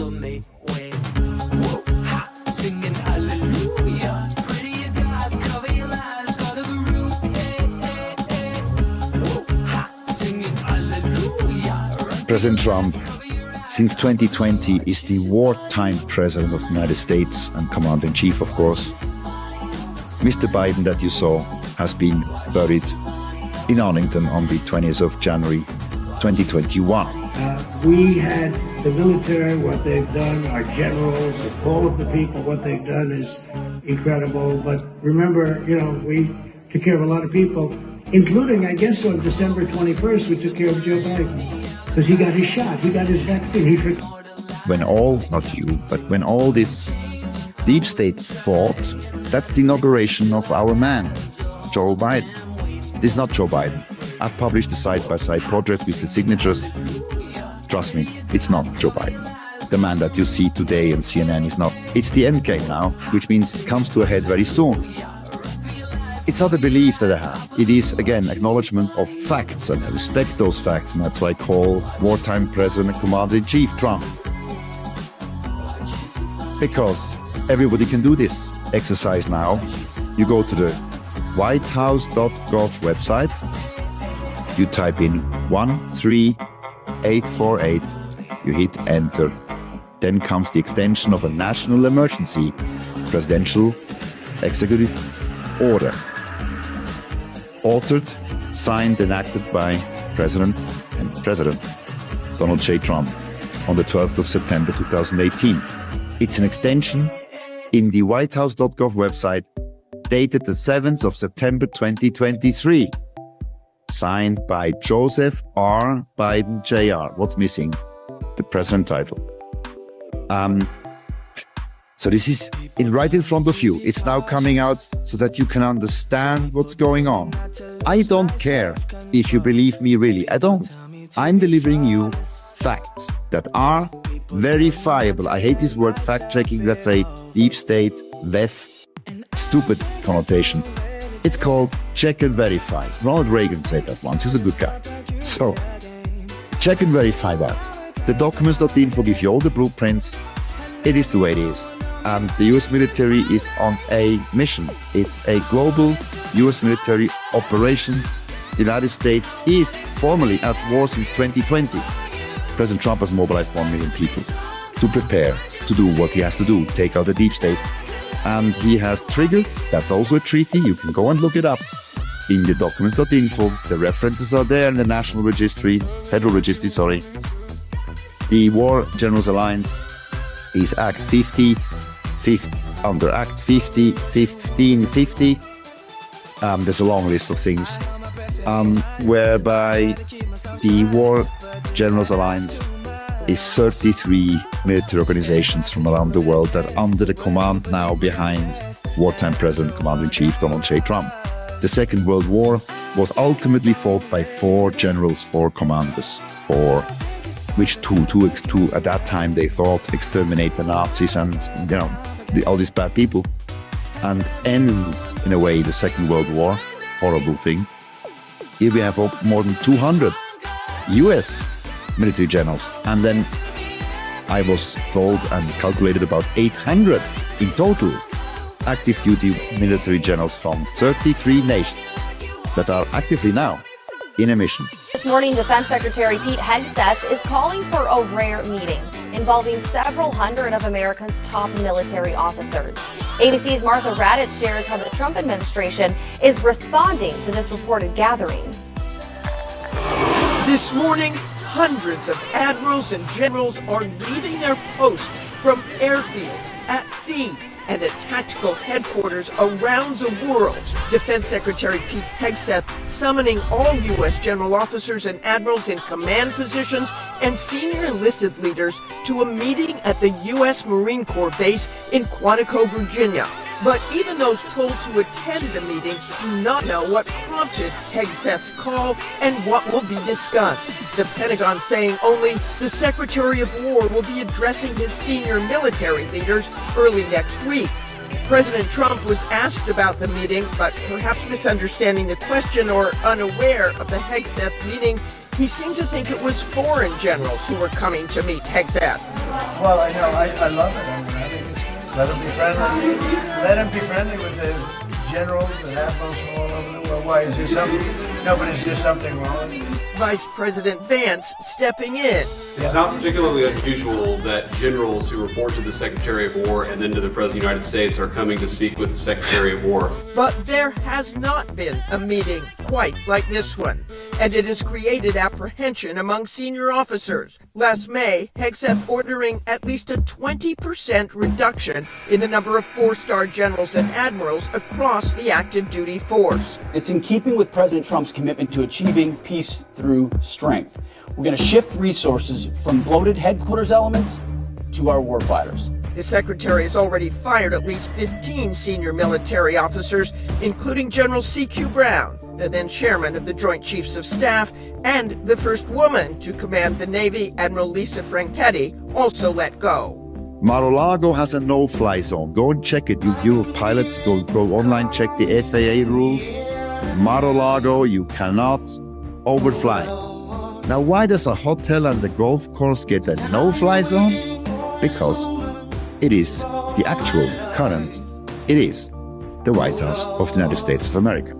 will make way. Whoa, ha, singing hallelujah. Pretty you God, cover your lies, God of the roof. Hey, hey, hey. Whoa, ha, singing hallelujah. President Trump, since 2020, is the wartime president of the United States and commander-in-chief, of course. Mr. Biden, that you saw, has been buried in Arlington on the 20th of January, 2021. We had the military, what they've done, our generals, all of the people, what they've done is incredible. But remember, we took care of a lot of people, including, I guess, on December 21st, we took care of Joe Biden because he got his shot, he got his vaccine. When all this deep state fought, that's the inauguration of our man, Joe Biden. This is not Joe Biden. I've published the side-by-side portraits with the signatures. Trust me, it's not Joe Biden. The man that you see today on CNN is not. It's the end game now, which means it comes to a head very soon. It's not a belief that I have. It is, again, acknowledgement of facts, and I respect those facts, and that's why I call wartime President and Commander-in-Chief Trump. Because everybody can do this exercise now. You go to the whitehouse.gov website, you type in 13848, you hit enter. Then comes the extension of a national emergency, presidential executive order. Authored, signed and acted by President Donald J. Trump on the 12th of September 2018. It's an extension in the whitehouse.gov website dated the 7th of September 2023. Signed by Joseph R. Biden Jr. What's missing? The president title. So this is right in front of you. It's now coming out so that you can understand what's going on. I don't care if you believe me, really. I don't. I'm delivering you facts that are verifiable. I hate this word fact-checking. That's a deep state, stupid connotation. It's called check and verify. Ronald Reagan said that once. He's a good guy. So check and verify that. The documents.info give you all the blueprints. It is the way it is. And the US military is on a mission. It's a global US military operation. The United States is formally at war since 2020. President Trump has mobilized 1 million people to prepare to do what he has to do, take out the deep state. And he has triggered, that's also a treaty, you can go and look it up in the documents.info. The references are there in the National Registry, Federal Registry, sorry. The War Generals Alliance is Act 50, under Act 50, 1550. There's a long list of things, whereby the War Generals Alliance is 33 military organizations from around the world that are under the command now behind wartime President Commander-in-Chief Donald J. Trump. The Second World War was ultimately fought by 4 generals, 4 commanders, which two at that time they thought exterminate the Nazis and all these bad people, and ends in a way the Second World War. Horrible thing. Here we have more than 200 US military generals, and then I was told and calculated about 800 in total active duty military generals from 33 nations that are actively now in a mission. This morning, Defense Secretary Pete Hegseth is calling for a rare meeting involving several hundred of America's top military officers. ABC's Martha Raddatz shares how the Trump administration is responding to this reported gathering. This morning, hundreds of admirals and generals are leaving their posts from airfield, at sea, and at tactical headquarters around the world. Defense Secretary Pete Hegseth summoning all U.S. general officers and admirals in command positions and senior enlisted leaders to a meeting at the U.S. Marine Corps base in Quantico, Virginia. But even those told to attend the meeting do not know what prompted Hegseth's call and what will be discussed. The Pentagon saying only the Secretary of War will be addressing his senior military leaders early next week. President Trump was asked about the meeting, but perhaps misunderstanding the question or unaware of the Hegseth meeting, he seemed to think it was foreign generals who were coming to meet Hegseth. Well, I know, I love it. I mean, I think it's, let them be friendly. Let them be friendly with the generals and admirals from all over the world. Why is there something? No, but is there something wrong? Vice President Vance stepping in. It's not particularly unusual that generals who report to the Secretary of War and then to the President of the United States are coming to speak with the Secretary of War. But there has not been a meeting quite like this one, and it has created apprehension among senior officers. Last May, Hegseth ordering at least a 20% reduction in the number of four-star generals and admirals across the active duty force. It's in keeping with President Trump's commitment to achieving peace through strength. We're going to shift resources from bloated headquarters elements to our warfighters. The secretary has already fired at least 15 senior military officers, including General C.Q. Brown, the then chairman of the Joint Chiefs of Staff, and the first woman to command the Navy, Admiral Lisa Franchetti, also let go. Mar-a-Lago has a no-fly zone. Go and check it. You pilots, go online, check the FAA rules. Mar-a-Lago, you cannot overfly. Now, why does a hotel and the golf course get a no-fly zone? Because it is the actual, current, it is the White House of the United States of America.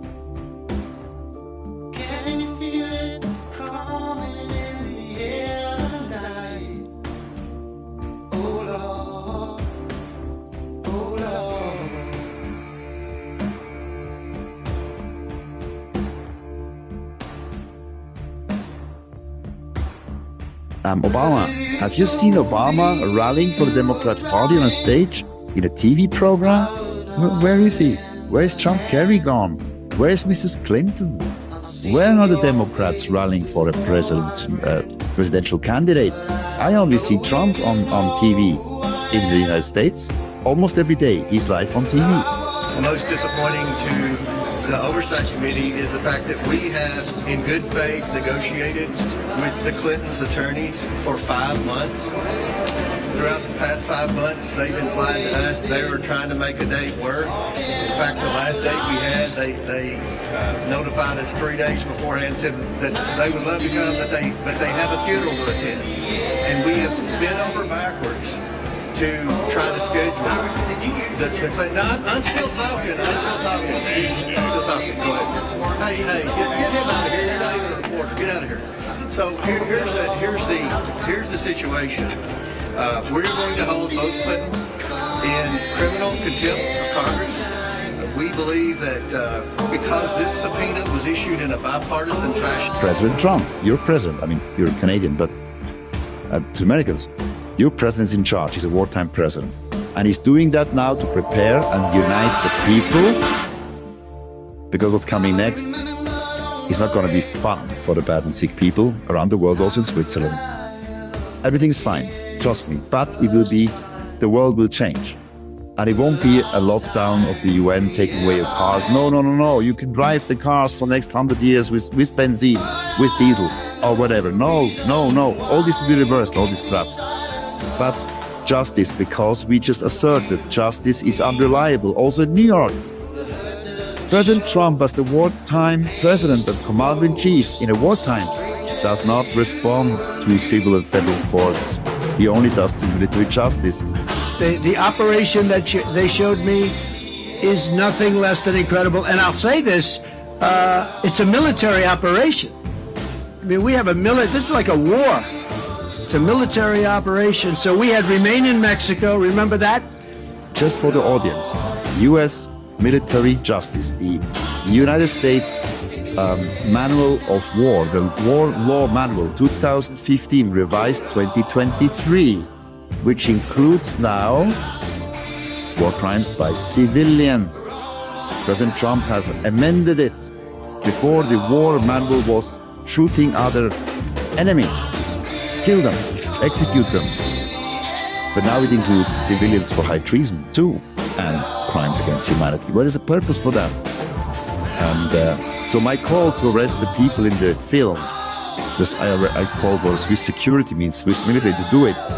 Obama. Have you seen Obama rallying for the Democrat Party on a stage in a TV program? Where is he? Where is John Kerry gone? Where is Mrs. Clinton? Where are the Democrats rallying for a presidential candidate? I only see Trump on TV in the United States. Almost every day he's live on TV. Most disappointing to the Oversight Committee is the fact that we have, in good faith, negotiated with the Clintons' attorneys for 5 months. Throughout the past 5 months, they've implied to us they were trying to make a date work. In fact, the last date we had, they notified us 3 days beforehand, said that they would love to come, but they have a funeral to attend. And we have bent over backwards to try to schedule the Clinton. No, I'm still talking. Go ahead. Hey, get him out of here. You're not even a reporter. Get out of here. So here's the situation. We're going to hold both Clintons in criminal contempt of Congress. We believe that because this subpoena was issued in a bipartisan fashion. President Trump, you're president. I mean, you're Canadian, but to Americans, your president's in charge. He's a wartime president. And he's doing that now to prepare and unite the people. Because what's coming next is not going to be fun for the bad and sick people around the world, also in Switzerland. Everything's fine, trust me. But it will be, the world will change. And it won't be a lockdown of the UN taking away your cars. No. You can drive the cars for the next 100 years with benzene, with diesel, or whatever. No. All this will be reversed, all this crap. But justice, because we just asserted justice is unreliable, also in New York. President Trump, as the wartime president and commander-in-chief in a wartime, does not respond to civil and federal courts. He only does to military justice. The operation that they showed me is nothing less than incredible. And I'll say this, it's a military operation. I mean, we have this is like a war. It's a military operation. So we had remain in Mexico. Remember that? Just for the audience, U.S. military justice, the United States Manual of War, the War Law Manual 2015, revised 2023, which includes now war crimes by civilians. President Trump has amended it. Before, the war manual was shooting other enemies. Kill them, execute them. But now it includes civilians for high treason too, and crimes against humanity. What is the purpose for that? And so my call to arrest the people in the film, I call for Swiss security, means Swiss military to do it.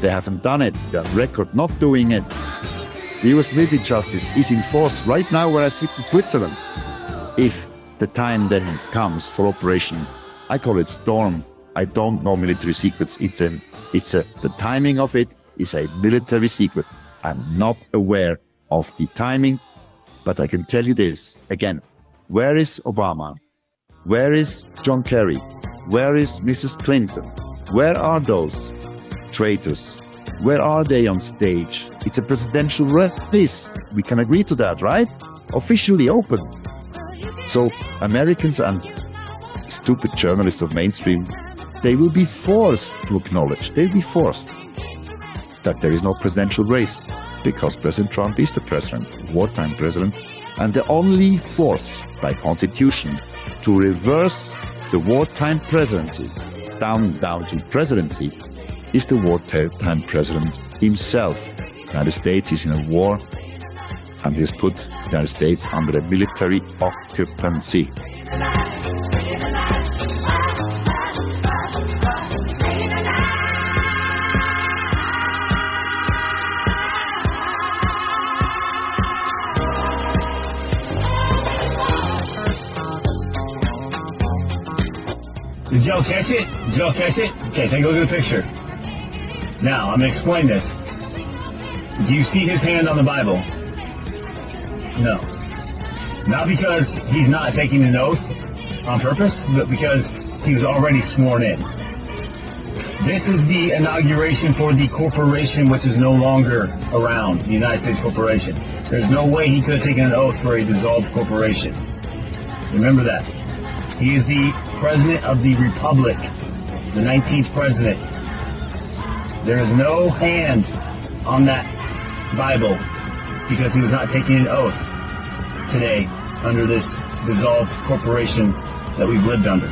They haven't done it. They're on record not doing it. The US military justice is in force right now where I sit in Switzerland. If the time then comes for operation, I call it Storm. I don't know military secrets. The timing of it is a military secret. I'm not aware of the timing, but I can tell you this again. Where is Obama? Where is John Kerry? Where is Mrs. Clinton? Where are those traitors? Where are they on stage? It's a presidential race. We can agree to that, right? Officially open. So Americans and stupid journalists of mainstream, they will be forced to acknowledge, they'll be forced that there is no presidential race because President Trump is the president, wartime president, and the only force by constitution to reverse the wartime presidency down to presidency is the wartime president himself. The United States is in a war and he has put the United States under a military occupancy. Did y'all catch it? Did y'all catch it? Okay, take a look at the picture. Now, I'm going to explain this. Do you see his hand on the Bible? No. Not because he's not taking an oath on purpose, but because he was already sworn in. This is the inauguration for the corporation which is no longer around, the United States Corporation. There's no way he could have taken an oath for a dissolved corporation. Remember that. He is the President of the Republic, the 19th President. There is no hand on that Bible because he was not taking an oath today under this dissolved corporation that we've lived under.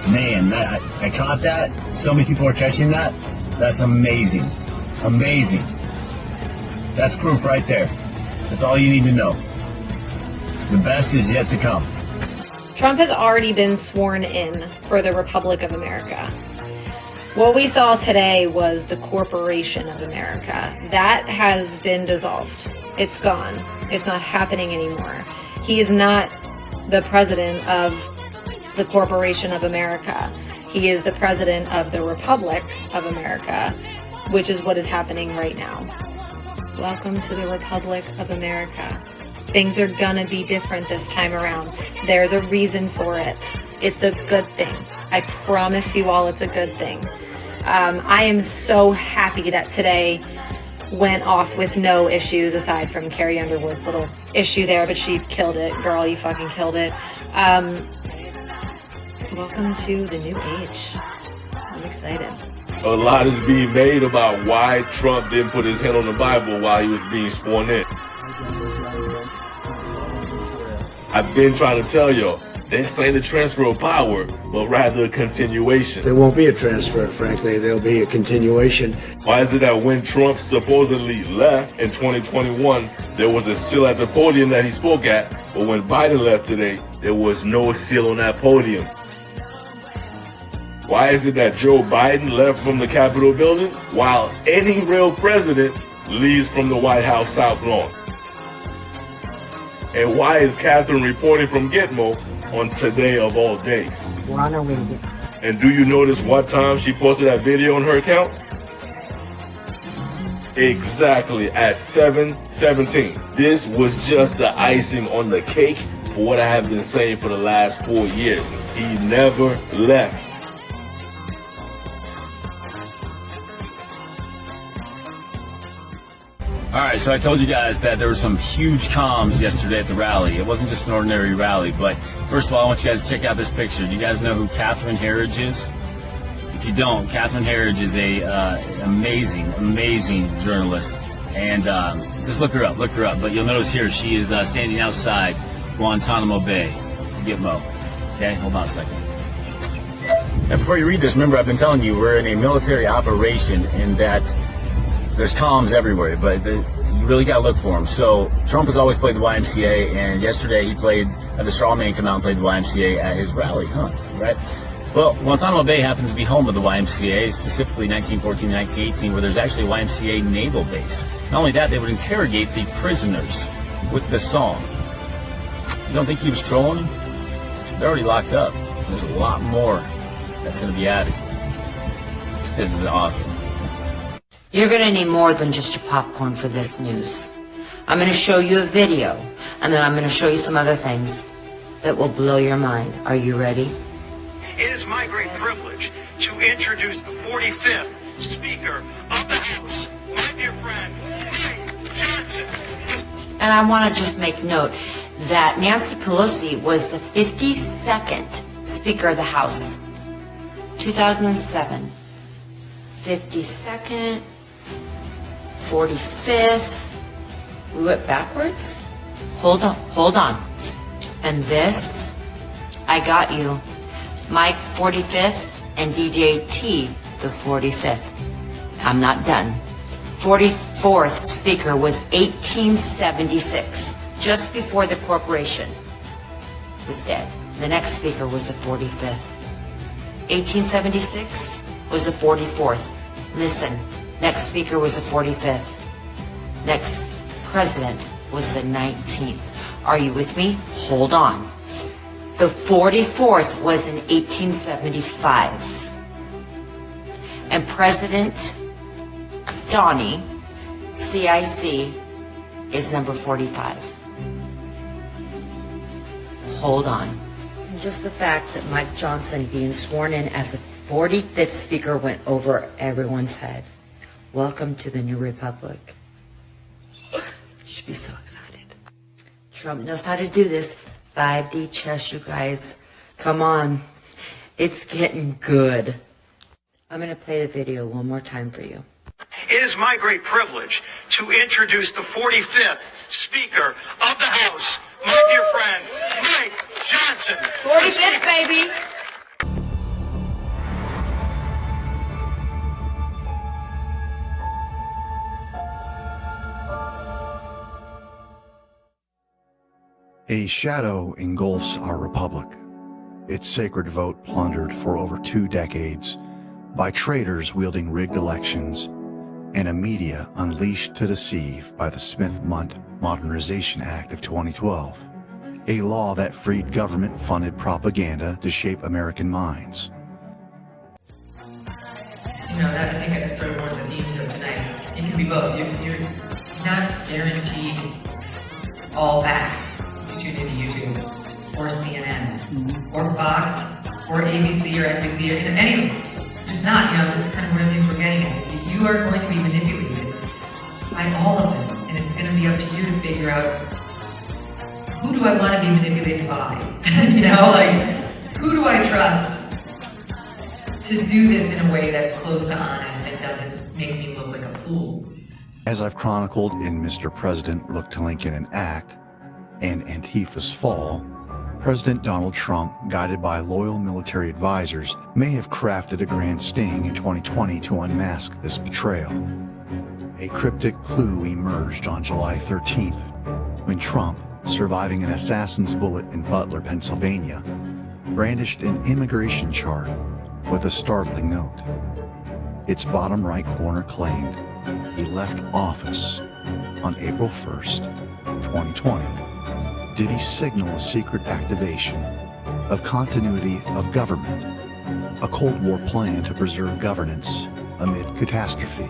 Man, I caught that. So many people are catching that. That's amazing. Amazing. That's proof right there. That's all you need to know. The best is yet to come. Trump has already been sworn in for the Republic of America. What we saw today was the Corporation of America. That has been dissolved. It's gone. It's not happening anymore. He is not the president of the Corporation of America. He is the president of the Republic of America, which is what is happening right now. Welcome to the Republic of America. Things are gonna be different this time around. There's a reason for it. It's a good thing. I promise you all it's a good thing. I am so happy that today went off with no issues aside from Carrie Underwood's little issue there, but she killed it. Girl, you fucking killed it. Welcome to the new age. I'm excited. A lot is being made about why Trump didn't put his hand on the Bible while he was being sworn in. I've been trying to tell y'all, this ain't a transfer of power, but rather a continuation. There won't be a transfer, frankly. There'll be a continuation. Why is it that when Trump supposedly left in 2021, there was a seal at the podium that he spoke at, but when Biden left today, there was no seal on that podium? Why is it that Joe Biden left from the Capitol building while any real president leaves from the White House South Lawn? And why is Catherine reporting from Gitmo on today of all days? And do you notice what time she posted that video on her account? Exactly at 7:17. This was just the icing on the cake for what I have been saying for the last 4 years. He never left. All right, so I told you guys that there were some huge comms yesterday at the rally. It wasn't just an ordinary rally, but first of all, I want you guys to check out this picture. Do you guys know who Catherine Herridge is? If you don't, Catherine Herridge is a amazing journalist, and just look her up. But you'll notice here she is standing outside Guantanamo Bay, Gitmo. Okay, hold on a second. Now, before you read this, remember I've been telling you we're in a military operation, and that there's comms everywhere, but you really got to look for them. So Trump has always played the YMCA, and yesterday he had the straw man come out and played the YMCA at his rally, right? Well, Guantanamo Bay happens to be home of the YMCA, specifically 1914 and 1918, where there's actually a YMCA naval base. Not only that, they would interrogate the prisoners with the song. You don't think he was trolling them? They're already locked up. There's a lot more that's going to be added. This is awesome. You're going to need more than just your popcorn for this news. I'm going to show you a video, and then I'm going to show you some other things that will blow your mind. Are you ready? It is my great privilege to introduce the 45th Speaker of the House, my dear friend, Mike Johnson. And I want to just make note that Nancy Pelosi was the 52nd Speaker of the House. 2007. 52nd, 45th. We went backwards? Hold on. And this, I got you. Mike 45th and DJ T the 45th. I'm not done. 44th Speaker was 1876, just before the corporation was dead. The next Speaker was the 45th. 1876 was the 44th. Listen, next Speaker was the 45th. Next President was the 19th. Are you with me? Hold on. The 44th was in 1875. And President Donnie, CIC, is number 45. Hold on. Just the fact that Mike Johnson being sworn in as the 45th Speaker went over everyone's head. Welcome to the new republic. You should be so excited. Trump knows how to do this. 5D chess, you guys. Come on. It's getting good. I'm going to play the video one more time for you. It is my great privilege to introduce the 45th Speaker of the House, my dear friend, Mike Johnson. 45th, baby. A shadow engulfs our republic, its sacred vote plundered for over 2 decades by traitors wielding rigged elections and a media unleashed to deceive by the Smith-Mundt Modernization Act of 2012, a law that freed government-funded propaganda to shape American minds. You know, I think that's sort of one of the themes of tonight. It can be both. You're not guaranteed all facts if you tune into YouTube or CNN or Fox or ABC or NBC or any of them. Just not, this is kind of one of the things we're getting at, is if you are going to be manipulated by all of them, and it's going to be up to you to figure out, who do I want to be manipulated by? Who do I trust to do this in a way that's close to honest and doesn't make me look like a fool? As I've chronicled in Mr. President, Look to Lincoln and Act, and Antifa's Fall, President Donald Trump, guided by loyal military advisors, may have crafted a grand sting in 2020 to unmask this betrayal. A cryptic clue emerged on July 13th, when Trump, surviving an assassin's bullet in Butler, Pennsylvania, brandished an immigration chart with a startling note. Its bottom right corner claimed he left office on April 1st, 2020. Did he signal a secret activation of continuity of government, a Cold War plan to preserve governance amid catastrophe,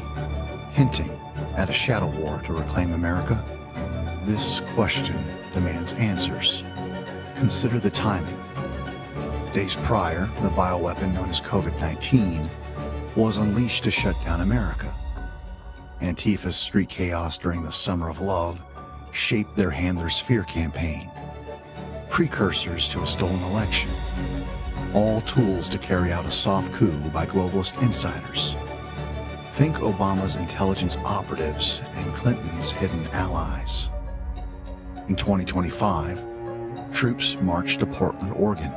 hinting at a shadow war to reclaim America? This question demands answers. Consider the timing. Days prior, the bioweapon known as COVID-19 was unleashed to shut down America. Antifa's street chaos during the Summer of Love shaped their Handler's Fear campaign, precursors to a stolen election, all tools to carry out a soft coup by globalist insiders. Think Obama's intelligence operatives and Clinton's hidden allies. In 2025, troops marched to Portland, Oregon,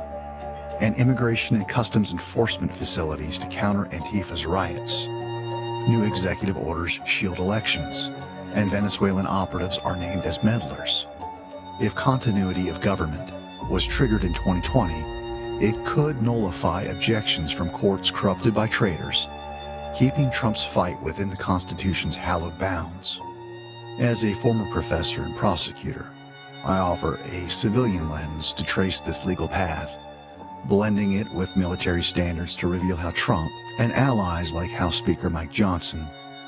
and immigration and customs enforcement facilities to counter Antifa's riots. New executive orders shield elections, and Venezuelan operatives are named as meddlers. If continuity of government was triggered in 2020, it could nullify objections from courts corrupted by traitors, keeping Trump's fight within the Constitution's hallowed bounds. As a former professor and prosecutor, I offer a civilian lens to trace this legal path, blending it with military standards to reveal how Trump and allies like House Speaker Mike Johnson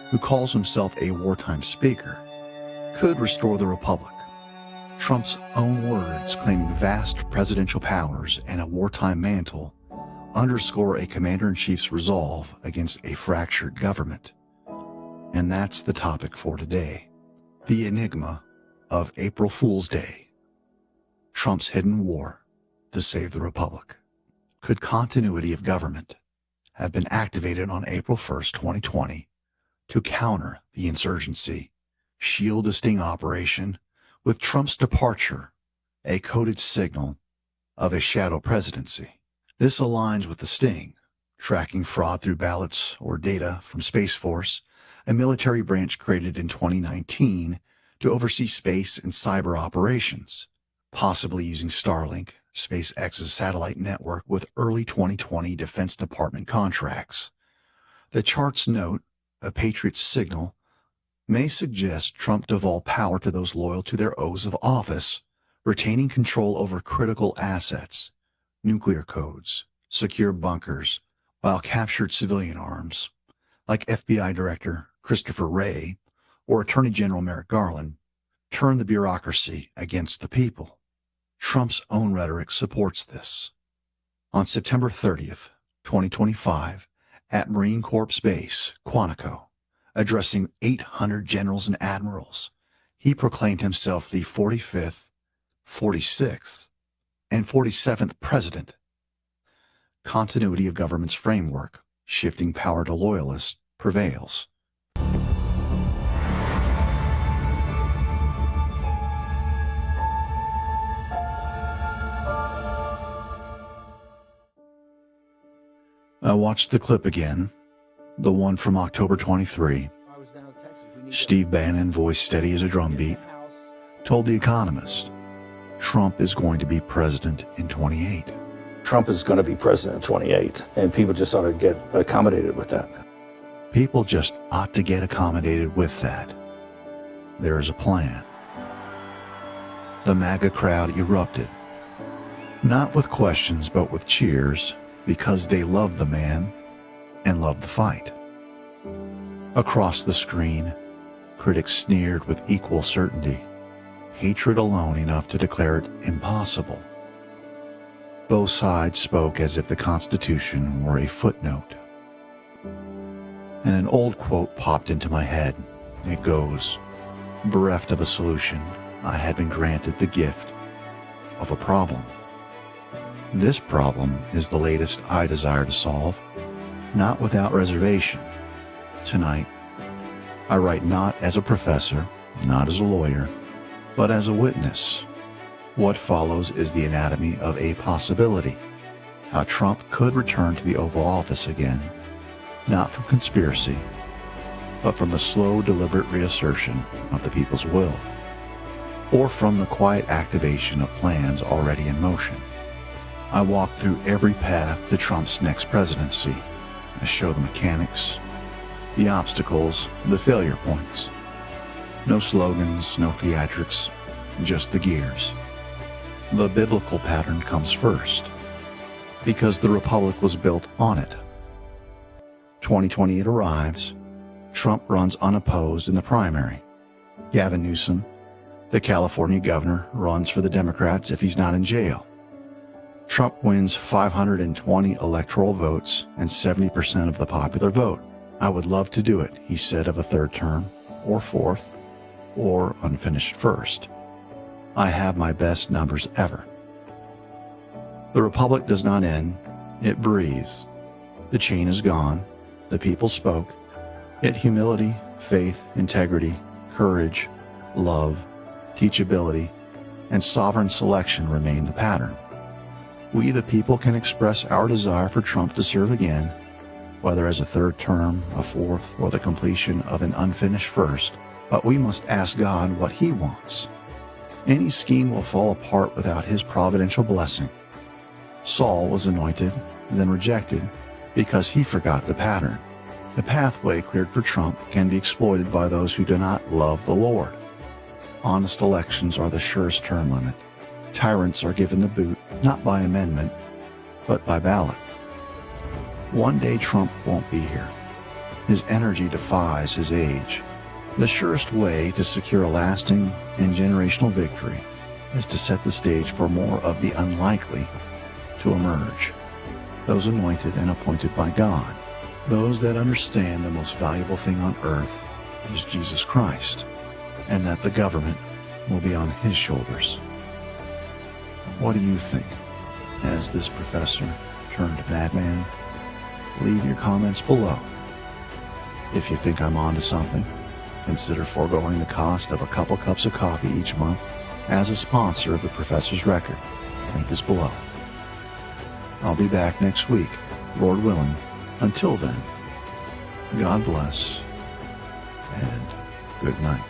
who calls himself a wartime speaker, could restore the republic. Trump's own words claiming vast presidential powers and a wartime mantle underscore a commander-in-chief's resolve against a fractured government. And that's the topic for today. The enigma of April Fool's Day. Trump's hidden war to save the republic. Could continuity of government have been activated on April 1st, 2020 to counter the insurgency shield to sting operation, with Trump's departure a coded signal of a shadow presidency? This aligns with the sting, tracking fraud through ballots or data from Space Force, a military branch created in 2019 to oversee space and cyber operations, possibly using Starlink, SpaceX's satellite network, with early 2020 Defense Department contracts. The charts note a Patriot signal may suggest Trump devolved power to those loyal to their oaths of office, retaining control over critical assets, nuclear codes, secure bunkers, while captured civilian arms, like FBI Director Christopher Wray or Attorney General Merrick Garland, turned the bureaucracy against the people. Trump's own rhetoric supports this. On September 30th, 2025, at Marine Corps Base, Quantico, addressing 800 generals and admirals, he proclaimed himself the 45th, 46th, and 47th president. Continuity of government's framework, shifting power to loyalists, prevails. I watched the clip again, the one from October 23. Steve Bannon, voice steady as a drumbeat, told The Economist, Trump is going to be president in 28. Trump is going to be president in 28, and people just ought to get accommodated with that. People just ought to get accommodated with that. There is a plan. The MAGA crowd erupted, not with questions but with cheers, because they love the man and love the fight. Across the screen, critics sneered with equal certainty, hatred alone enough to declare it impossible. Both sides spoke as if the Constitution were a footnote. And an old quote popped into my head. It goes, bereft of a solution, I had been granted the gift of a problem. This problem is the latest I desire to solve, not without reservation. Tonight, I write not as a professor, not as a lawyer, but as a witness. What follows is the anatomy of a possibility, how Trump could return to the Oval Office again, not from conspiracy, but from the slow, deliberate reassertion of the people's will, or from the quiet activation of plans already in motion. I walk through every path to Trump's next presidency. I show the mechanics, the obstacles, the failure points. No slogans, no theatrics, just the gears. The biblical pattern comes first, because the republic was built on it. 2028 arrives. Trump runs unopposed in the primary. Gavin Newsom, the California governor, runs for the Democrats if he's not in jail. Trump wins 520 electoral votes and 70% of the popular vote. I would love to do it, he said, of a third term, or fourth, or unfinished first. I have my best numbers ever. The republic does not end, it breathes. The chain is gone, the people spoke, yet humility, faith, integrity, courage, love, teachability, and sovereign selection remain the pattern. We, the people, can express our desire for Trump to serve again, whether as a third term, a fourth, or the completion of an unfinished first, but we must ask God what he wants. Any scheme will fall apart without his providential blessing. Saul was anointed, then rejected, because he forgot the pattern. The pathway cleared for Trump can be exploited by those who do not love the Lord. Honest elections are the surest term limit. Tyrants are given the boot, not by amendment, but by ballot. One day Trump won't be here. His energy defies his age. The surest way to secure a lasting and generational victory is to set the stage for more of the unlikely to emerge. Those anointed and appointed by God. Those that understand the most valuable thing on earth is Jesus Christ, and that the government will be on his shoulders. What do you think, as this professor turned madman? Leave your comments below. If you think I'm onto something, consider foregoing the cost of a couple cups of coffee each month as a sponsor of the Professor's Record. Link is below. I'll be back next week, Lord willing. Until then, God bless and good night.